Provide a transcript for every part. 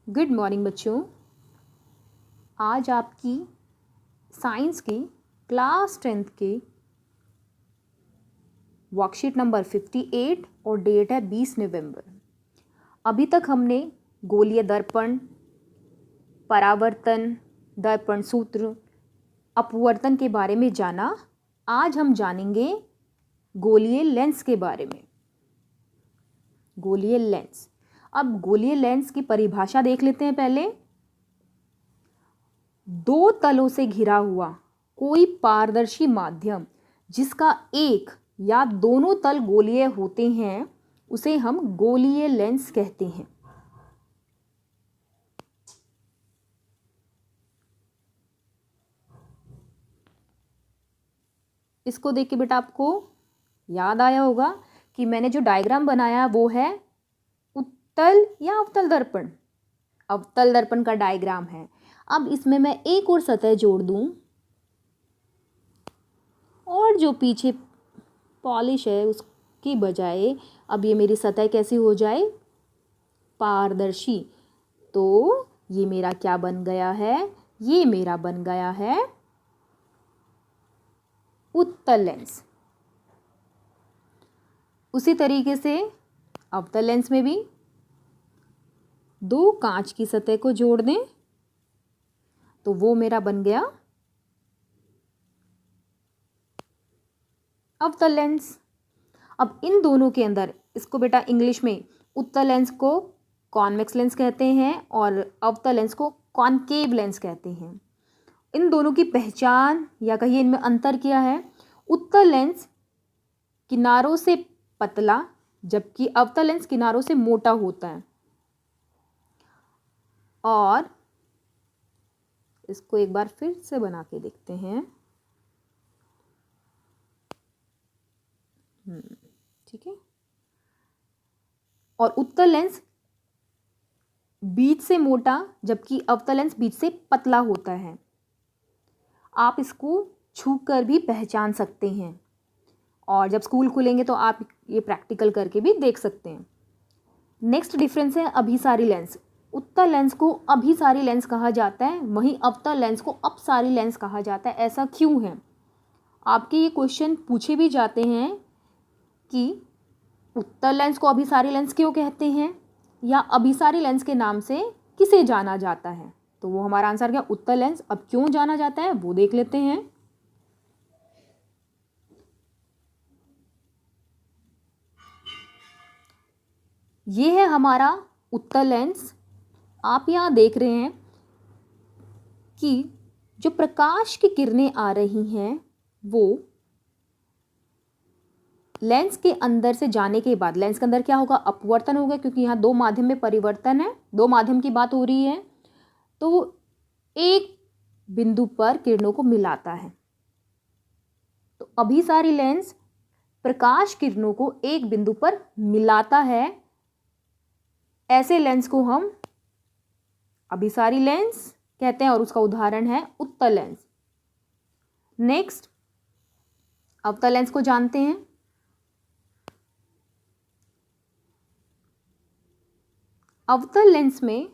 Good morning बच्चों। आज आपकी साइंस की क्लास 10th के वर्कशीट नंबर 58 और डेट है 20 नवंबर। अभी तक हमने गोलीय दर्पण, परावर्तन, दर्पण सूत्र, अपवर्तन के बारे में जाना। आज हम जानेंगे गोलीय लेंस के बारे में। गोलीय लेंस। अब गोलीय लेंस की परिभाषा देख लेते हैं पहले। दो तलों से घिरा हुआ कोई पारदर्शी माध्यम जिसका एक या दोनों तल गोलीय होते हैं उसे हम गोलीय लेंस कहते हैं। इसको देख के बेटा आपको याद आया होगा कि मैंने जो डायग्राम बनाया वो है उत्तल या अवतल दर्पण। अवतल दर्पण का डायग्राम है। अब इसमें मैं एक और सतह जोड़ दूं और जो पीछे पॉलिश है उसकी बजाय अब ये मेरी सतह कैसी हो जाए, पारदर्शी। तो ये मेरा क्या बन गया है, ये मेरा बन गया है उत्तल लेंस। उसी तरीके से अवतल लेंस में भी दो कांच की सतह को जोड़ दें तो वो मेरा बन गया अवतल लेंस। अब इन दोनों के अंदर, इसको बेटा इंग्लिश में उत्तल लेंस को कॉन्वेक्स लेंस कहते हैं और अवतल लेंस को कॉनकेव लेंस कहते हैं। इन दोनों की पहचान या कहिए इनमें अंतर क्या है। उत्तल लेंस किनारों से पतला जबकि अवतल लेंस किनारों से मोटा होता है। और इसको एक बार फिर से बना के देखते हैं। ठीक है। और उत्तल लेंस बीच से मोटा जबकि अवतल लेंस बीच से पतला होता है। आप इसको छूकर भी पहचान सकते हैं और जब स्कूल खुलेंगे तो आप ये प्रैक्टिकल करके भी देख सकते हैं। नेक्स्ट डिफरेंस है अभिसारी लेंस। उत्तल लेंस को अभिसारी लेंस कहा जाता है, वहीं अवतल लेंस को अपसारी लेंस कहा जाता है। ऐसा क्यों है? आपके ये क्वेश्चन पूछे भी जाते हैं कि उत्तल लेंस को अभिसारी लेंस क्यों कहते हैं या अभिसारी लेंस के नाम से किसे जाना जाता है। तो वो हमारा आंसर क्या, उत्तल लेंस। अब क्यों जाना जाता है वो देख लेते हैं। ये है हमारा उत्तल लेंस। आप यहाँ देख रहे हैं कि जो प्रकाश की किरणें आ रही हैं वो लेंस के अंदर से जाने के बाद लेंस के अंदर क्या होगा, अपवर्तन होगा, क्योंकि यहाँ दो माध्यम में परिवर्तन है, दो माध्यम की बात हो रही है। तो एक बिंदु पर किरणों को मिलाता है। तो अभिसारी लेंस प्रकाश किरणों को एक बिंदु पर मिलाता है। ऐसे लेंस को हम अभिसारी लेंस कहते हैं और उसका उदाहरण है उत्तल लेंस। नेक्स्ट अवतल लेंस को जानते हैं। अवतल लेंस में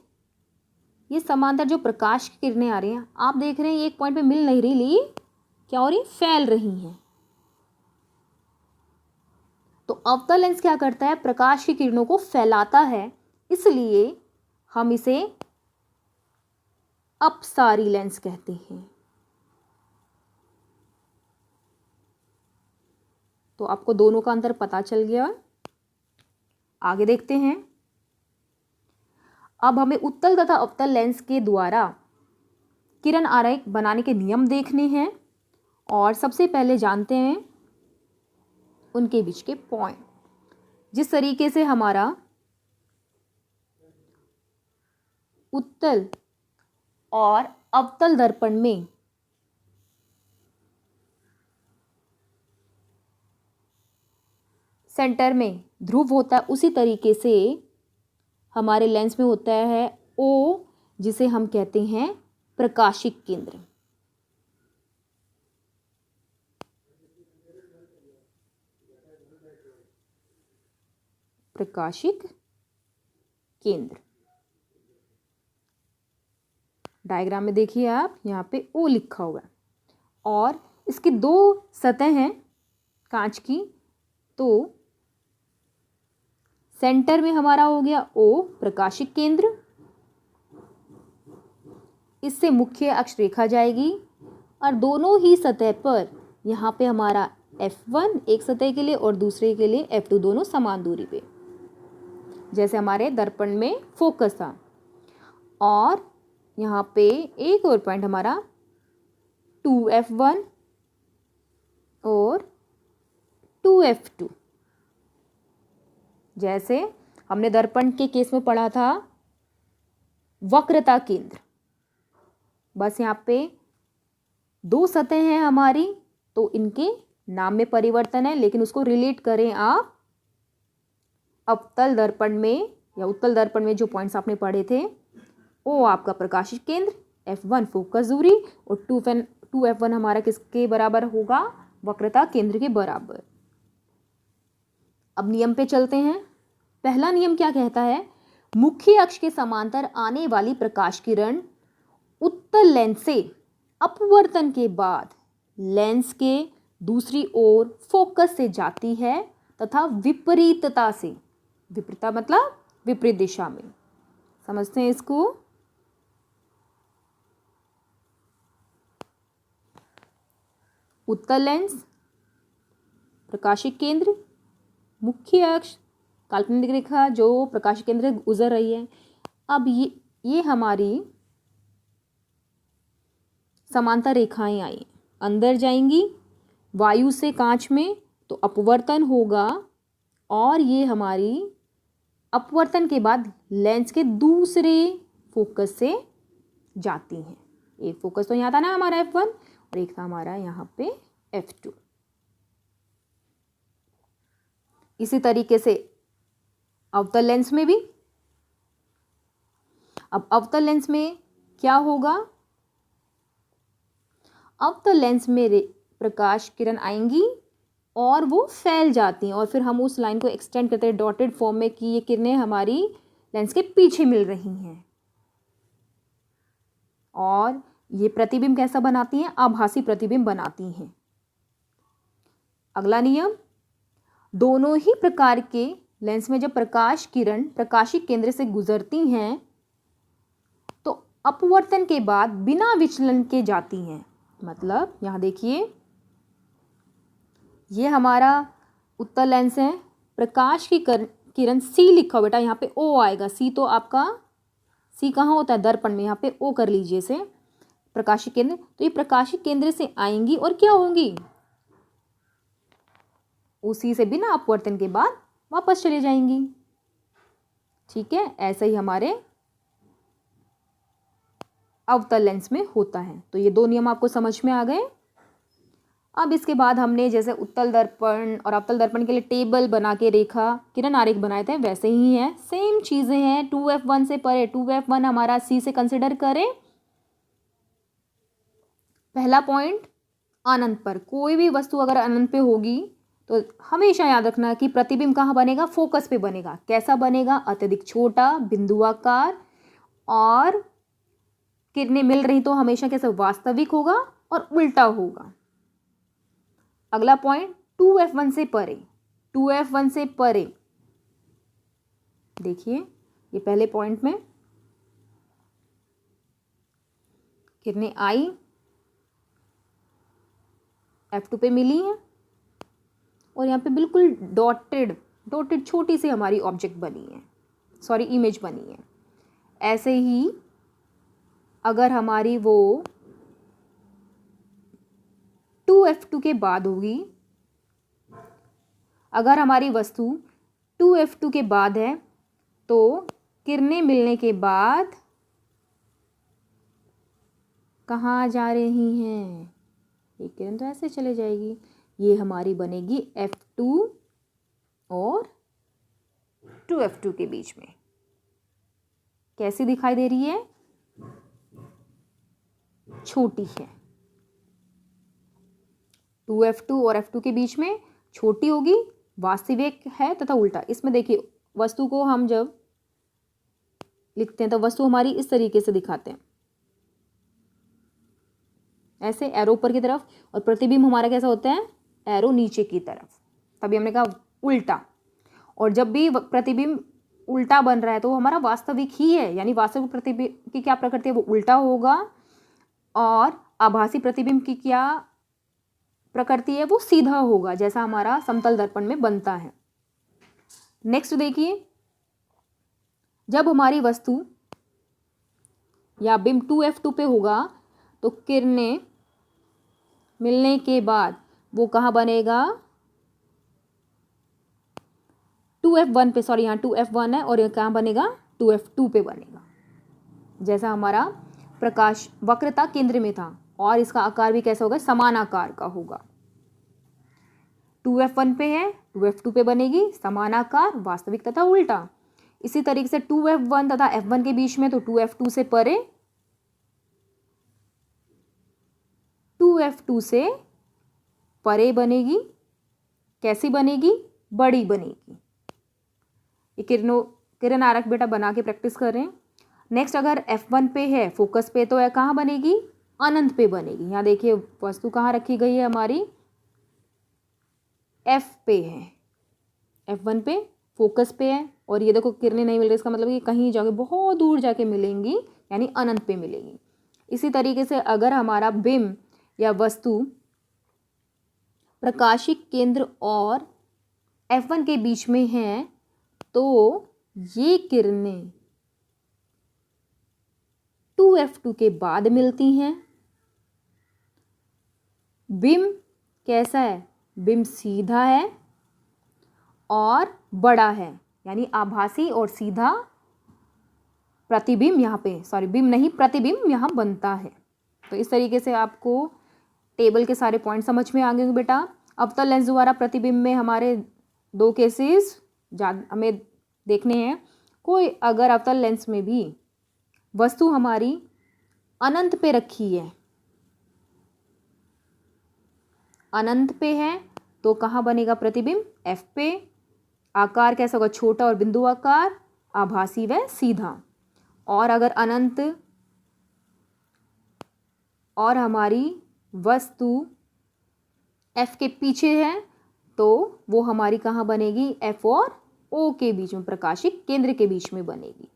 ये समांतर जो प्रकाश की किरणें आ रही हैं, आप देख रहे हैं ये एक पॉइंट पे मिल नहीं रही, क्या हो रही, फैल रही हैं। तो अवतल लेंस क्या करता है, प्रकाश की किरणों को फैलाता है, इसलिए हम इसे अपसारी लेंस कहते हैं। तो आपको दोनों का अंतर पता चल गया। आगे देखते हैं। अब हमें उत्तल तथा अवतल लेंस के द्वारा किरण आरेख बनाने के नियम देखने हैं और सबसे पहले जानते हैं उनके बीच के पॉइंट। जिस तरीके से हमारा उत्तल और अवतल दर्पण में सेंटर में ध्रुव होता है, उसी तरीके से हमारे लेंस में होता है ओ, जिसे हम कहते हैं प्रकाशिक केंद्र। प्रकाशिक केंद्र। डायग्राम में देखिए आप, यहाँ पे O लिखा हुआ है और इसकी 2 सतह हैं कांच की, तो सेंटर में हमारा हो गया O प्रकाशिक केंद्र, इससे मुख्य अक्ष रेखा जाएगी और दोनों ही सतह पर यहाँ पे हमारा F1 एक सतह के लिए और दूसरे के लिए F2 दोनों समान दूरी पे, जैसे हमारे दर्पण में फोकस था। और यहाँ पे एक और पॉइंट हमारा 2F1 और 2F2, जैसे हमने दर्पण के केस में पढ़ा था वक्रता केंद्र। बस यहाँ पे 2 सतह हैं हमारी, तो इनके नाम में परिवर्तन है, लेकिन उसको रिलेट करें आप अवतल दर्पण में या उत्तल दर्पण में जो पॉइंट्स आपने पढ़े थे, O आपका प्रकाशिक केंद्र, F1 फोकस दूरी और 2F1 हमारा किसके बराबर होगा, वक्रता केंद्र के बराबर। अब नियम पे चलते हैं। पहला नियम क्या कहता है, मुख्य अक्ष के समांतर आने वाली प्रकाश किरण उत्तल लेंस से अपवर्तन के बाद लेंस के दूसरी ओर फोकस से जाती है तथा विपरीतता से, विपरीतता मतलब विपरीत दिशा में, समझते हैं इसको। उत्तल लेंस, प्रकाशिक केंद्र, मुख्य अक्ष, काल्पनिक रेखा जो प्रकाशिक केंद्र से गुजर रही है। अब ये हमारी समांतर रेखाएं आई, अंदर जाएंगी वायु से कांच में, तो अपवर्तन होगा और ये हमारी अपवर्तन के बाद लेंस के दूसरे फोकस से जाती हैं। एक फोकस तो यहाँ था ना हमारा F1 और एक था हमारा यहाँ पे F2। इसी तरीके से अवतल लेंस में भी, अब अवतल लेंस में क्या होगा, अवतल लेंस में प्रकाश किरण आएंगी और वो फैल जाती हैं और फिर हम उस लाइन को एक्सटेंड करते हैं डॉटेड फॉर्म में कि ये किरणें हमारी लेंस के पीछे मिल रही हैं। और ये प्रतिबिंब कैसा बनाती हैं, आभासी प्रतिबिंब बनाती हैं। अगला नियम, दोनों ही प्रकार के लेंस में जब प्रकाश किरण प्रकाशिक केंद्र से गुजरती हैं तो अपवर्तन के बाद बिना विचलन के जाती हैं। मतलब यहाँ देखिए, ये हमारा उत्तल लेंस है, प्रकाश की किरण C लिखा हो बेटा, यहाँ पे O आएगा। C तो आपका C कहाँ होता है, दर्पण में, यहाँ पे O कर लीजिए इसे, प्रकाशिक केंद्र। तो ये प्रकाशिक केंद्र से आएंगी और क्या होंगी, उसी से बिना अपवर्तन के बाद वापस चले जाएंगी। ठीक है, ऐसा ही हमारे अवतल लेंस में होता है। तो ये 2 नियम आपको समझ में आ गए। अब इसके बाद हमने जैसे उत्तल दर्पण और अवतल दर्पण के लिए टेबल बना के रेखा किरण आरेख बनाए थे, वैसे ही है, सेम चीजें हैं। 2F1 से परे, 2F1 हमारा C से कंसिडर करें। पहला पॉइंट, अनंत पर कोई भी वस्तु अगर अनंत पे होगी तो हमेशा याद रखना कि प्रतिबिंब कहाँ बनेगा, फोकस पे बनेगा। कैसा बनेगा, अत्यधिक छोटा, बिंदुआकार, और किरणें मिल रही तो हमेशा कैसे, वास्तविक होगा और उल्टा होगा। अगला पॉइंट, 2F1 से परे, 2F1 से परे देखिए, ये पहले पॉइंट में किरणें आई, F2 पे मिली हैं और यहाँ पे बिल्कुल डॉटेड छोटी सी हमारी ऑब्जेक्ट बनी है, सॉरी इमेज बनी है। ऐसे ही अगर हमारी वो 2F2 के बाद होगी, अगर हमारी वस्तु 2F2 के बाद है तो किरणें मिलने के बाद कहाँ जा रही हैं, एक किरण तो ऐसे चले जाएगी, ये हमारी बनेगी F2 और 2F2 के बीच में। कैसी दिखाई दे रही है, छोटी है। 2F2 और F2 के बीच में छोटी होगी, वास्तविक है तथा उल्टा। इसमें देखिए, वस्तु को हम जब लिखते हैं तो वस्तु हमारी इस तरीके से दिखाते हैं, ऐसे एरो ऊपर की तरफ, और प्रतिबिंब हमारा कैसा होता है, एरो नीचे की तरफ। तभी हमने कहा उल्टा। और जब भी प्रतिबिंब उल्टा बन रहा है तो वो हमारा वास्तविक ही है, यानी वास्तविक प्रतिबिंब की क्या प्रकृति है, वो उल्टा होगा, और आभासी प्रतिबिंब की क्या प्रकृति है, वो सीधा होगा, जैसा हमारा समतल दर्पण में बनता है। नेक्स्ट देखिए, जब हमारी वस्तु या बिंब 2f2 पे होगा तो किरणें मिलने के बाद वो कहाँ बनेगा, 2f1 पे, सॉरी यहाँ 2f1 है और ये कहाँ बनेगा, 2f2 पे बनेगा। जैसा हमारा प्रकाश वक्रता केंद्र में था, और इसका आकार भी कैसा होगा, समान आकार का होगा। 2f1 पे है, 2f2 पे बनेगी, समान आकार, वास्तविक तथा उल्टा। इसी तरीके से 2f1 तथा f1 के बीच में तो 2f2 से परे, 2f2 से परे बनेगी। कैसी बनेगी, बड़ी बनेगी। ये किरण आरेख बेटा बना के प्रैक्टिस कर रहे हैं। नेक्स्ट, अगर f1 पे है, फोकस पे, तो कहाँ बनेगी, अनंत पे बनेगी। यहाँ देखिए वस्तु कहाँ रखी गई है हमारी, f पे है, f1 पे फोकस पे है, और ये देखो किरणें नहीं मिल रही, इसका मतलब कि कहीं जाके बहुत दूर जाके मिलेंगी, यानी अनंत पे मिलेंगी। इसी तरीके से अगर हमारा बिंब या वस्तु प्रकाशिक केंद्र और f1 के बीच में है तो ये किरणें 2f2 के बाद मिलती हैं। बिंब कैसा है, बिंब सीधा है और बड़ा है, यानी आभासी और सीधा प्रतिबिंब यहाँ पे, सॉरी बिंब नहीं, प्रतिबिंब यहाँ बनता है। तो इस तरीके से आपको टेबल के सारे पॉइंट समझ में आ गए बेटा। अवतल लेंस द्वारा प्रतिबिंब में हमारे दो केसेस हमें देखने हैं। कोई अगर अवतल लेंस में भी वस्तु हमारी अनंत पे रखी है, अनंत पे है, तो कहाँ बनेगा प्रतिबिंब, f पे। आकार कैसा होगा, छोटा और बिंदु आकार, आभासी व सीधा। और अगर अनंत और हमारी वस्तु f के पीछे है तो वो हमारी कहाँ बनेगी, f और o के बीच में, प्रकाशिक केंद्र के बीच में बनेगी,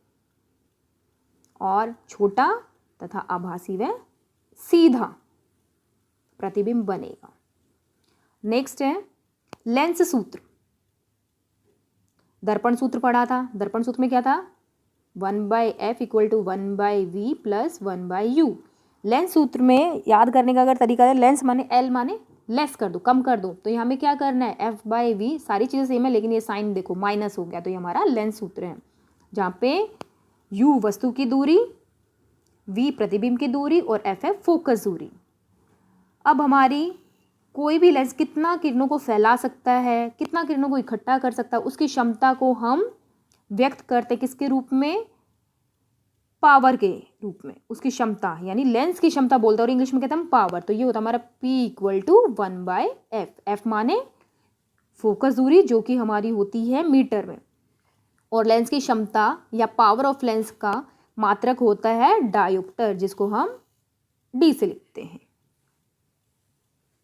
और छोटा तथा आभासी व सीधा प्रतिबिंब बनेगा। नेक्स्ट है लेंस सूत्र। दर्पण सूत्र पढ़ा था। दर्पण सूत्र में क्या था, 1/f = 1/v + 1/u। लेंस सूत्र में याद करने का अगर तरीका है, लेंस माने l माने लेस कर दो, कम कर दो, तो यहाँ में क्या करना है, f/v, सारी चीज़ें सेम है लेकिन ये साइन देखो माइनस हो गया, तो ये हमारा लेंस सूत्र है, जहाँ पे u वस्तु की दूरी, v प्रतिबिंब की दूरी और f है फोकस दूरी। अब हमारी कोई भी लेंस कितना किरणों को फैला सकता है, कितना किरणों को इकट्ठा कर सकता है, उसकी क्षमता को हम व्यक्त करते किसके रूप में, पावर के रूप में। उसकी क्षमता यानी लेंस की क्षमता बोलते हैं, और इंग्लिश में कहते हैं हम पावर। तो ये होता है हमारा P = 1/f। f माने फोकस दूरी जो कि हमारी होती है मीटर में, और लेंस की क्षमता या पावर ऑफ लेंस का मात्रक होता है डायोप्टर, जिसको हम d से लिखते हैं।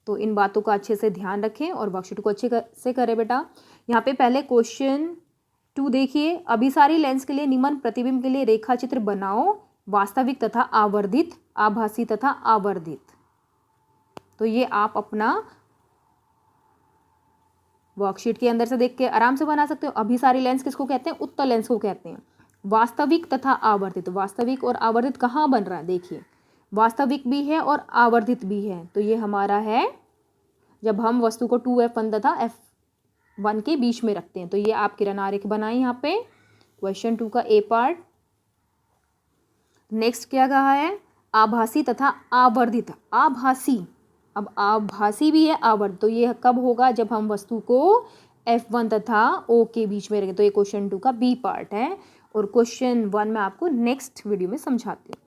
तो इन बातों का अच्छे से ध्यान रखें और वर्कशीट को अच्छे से करें बेटा। यहाँ पे पहले क्वेश्चन 2 देखिए, अभिसारी लेंस के लिए निम्न प्रतिबिंब के लिए रेखा चित्र बनाओ, वास्तविक तथा आवर्धित, आभासी तथा आवर्धित। तो ये आप अपना वर्कशीट के अंदर से देख के आराम से बना सकते हो। अभिसारी लेंस किसको कहते हैं, उत्तल लेंस को कहते हैं। वास्तविक तथा आवर्धित, वास्तविक और आवर्धित कहाँ बन रहा है, देखिए वास्तविक भी है और आवर्धित भी है। तो ये हमारा है जब हम वस्तु को 2f1 तथा f1 के बीच में रखते हैं। तो ये आप किरण आरेख बनाएं यहाँ पे, क्वेश्चन 2 का ए पार्ट। नेक्स्ट क्या कहा है, आभासी तथा आवर्धित। आभासी, अब आभासी भी है आवर्धित, तो ये कब होगा, जब हम वस्तु को f1 तथा o के बीच में रखें। तो ये क्वेश्चन 2 का बी पार्ट है, और क्वेश्चन 1 मैं आपको नेक्स्ट वीडियो में समझाती हूँ।